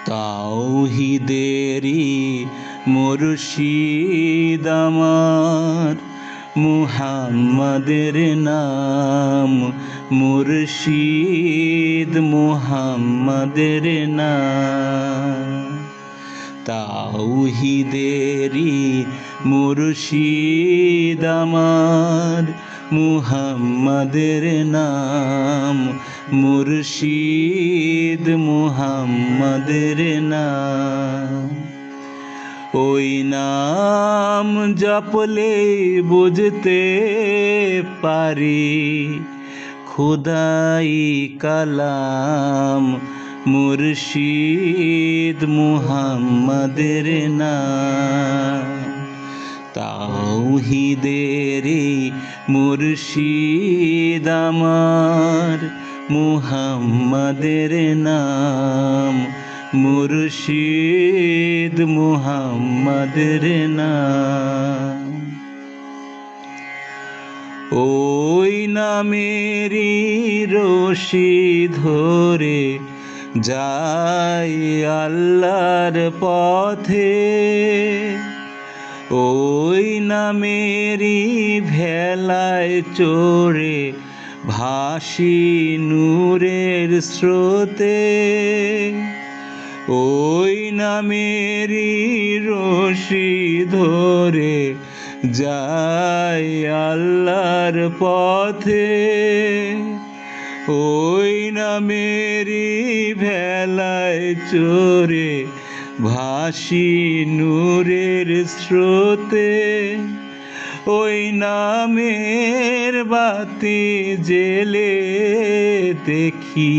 তাওহীদেরই মুর্শিদ আমার, মুহাম্মাদের নাম মুর্শিদ, মুহাম্মাদের নাম। তাওহীদেরই মুর্শিদ আমার, মুহাম্মাদের নাম মুর্শিদ, মুহাম্মাদের নাম। ওই নাম জপলে বুঝতে পারি খোদাই কালাম মুর্শিদ, মুহাম্মাদের নাম। তাওহীদেরই মুর্শিদ আমার, মুহাম্মাদের নাম মুর্শিদ, মুহাম্মাদের নাম। ওই নামেরই রশি ধরে যাই আল্লাহর পথে, ওই নামেরই ভেলায় চড়ে ভাসি নূরের স্রোতে। ওই নামেরই রশি ধরে যাই আল্লাহর পথে, ওই নামেরই ভেলায় চড়ে ভাসি নূরের স্রোতে। ওই নামের বাতি জেলে দেখি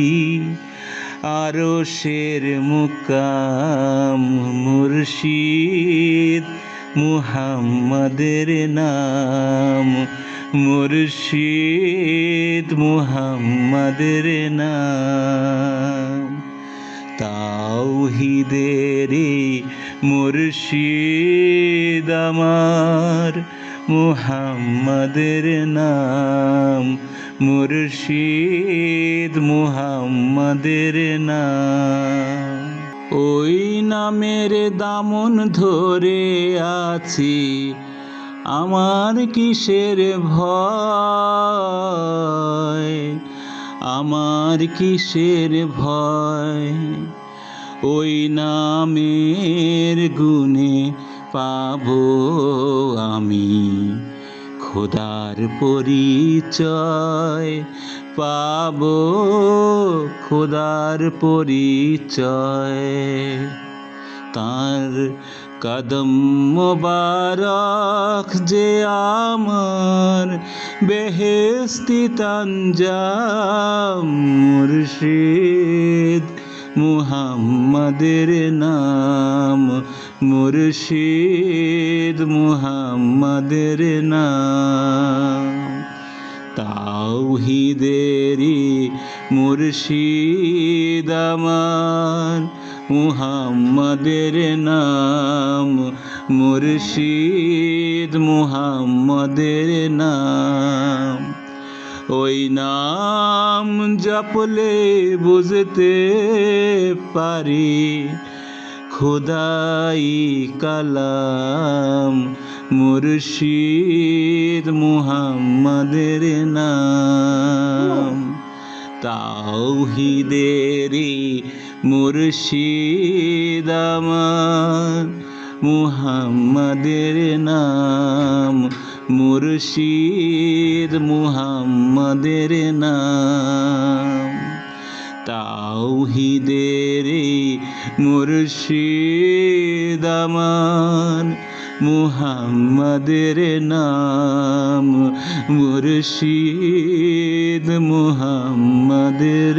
আরশের মুকাম মুর্শিদ, মুহাম্মাদের নাম মুর্শিদ, মুহাম্মাদের নাম। তাওহীদেরই মুর্শিদ আমার, মুহাম্মাদের নাম মুর্শিদ, মুহাম্মাদের নাম। ওই নামের দামন ধরে আছি আমার কিসের ভয়, আমার কিসের ভয়। ওই নামের গুণে পাবো আমি খোদার পরিচয়, পাবো খোদার পরিচয়। তার কদম মোবারক যে আমার বেহেশতি তানজাম মুর্শিদ, মুহাম্মাদের নাম মুর্শিদ, মুহাম্মাদের নাম। তাওহীদেরই মুর্শিদ আমার, মুহাম্মাদের নাম মুর্শিদ, মুহাম্মাদের নাম। ওই নাম জপলে বুঝতে পারি খোদাই কালাম মুর্শিদ, মুহাম্মাদের নাম। তাওহীদেরই মুর্শিদ আমার, মুহাম্মাদের নাম মুর্শিদ, মুহাম্মাদের নাম। তাওহীদেরই মুর্শিদ আমার, মুহাম্মাদের নাম মুর্শিদ, মুহাম্মাদের